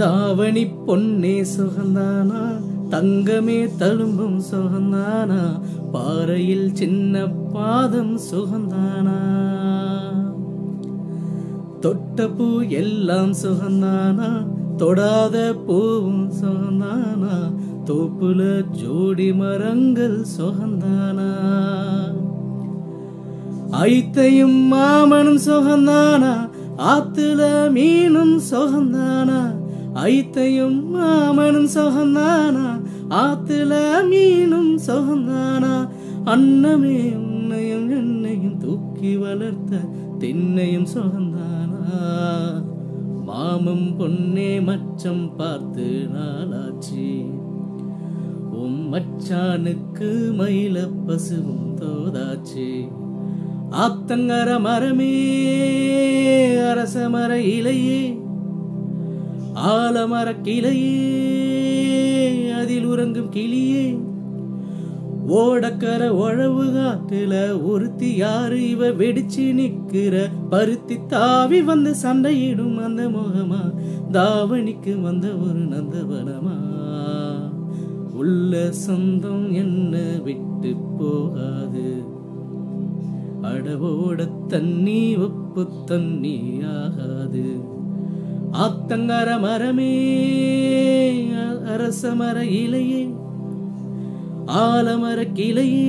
தாவணி பொன்னே சுகந்தானா, தங்கமே தழும்பும் சுகந்தானா, பாறையில் சின்ன பாதம் சுகந்தானா, தொட்ட பூ எல்லாம் சுகந்தானா, தொடாத பூவும் சுகந்தானா, தோப்புல ஜோடி மரங்கள் சுகந்தானா, ஐத்தையும் மாமனும் சுகந்தானா, ஆத்துல மீனும் சுகந்தானா, ஐத்தையும் மாமனும் சுகந்தானா, ஆத்துல மீனும் சுகந்தானா, அன்னமே உன்னையும் என்னையும் தூக்கி வளர்த்த திண்ணையும் சுகந்தானா, மாமம் பொன்னே மச்சம் பார்த்து நாளாச்சு, உம் மச்சானுக்கு மயில பசுவும் தோதாச்சு, ஆத்தங்கர மரமே அரச மர இலையே, ஆலமர கிளையே அதில் உறங்கும் கிளியே, ஓடக்கர உழவு காட்டுல ஒருத்தி யாரு இவ வெடிச்சு நிக்கிற, பருத்தி தாவி வந்து சண்டையிடும் அந்த முகமா, தாவணிக்கு வந்த ஒரு நந்தவனமா, உள்ள சொந்தம் என்ன விட்டு போகாது, அடவோட தண்ணி உப்பு தண்ணி ஆகாது, ஆத்தங்கர மரமே அரச மர இலையே, ஆலமர கிளையே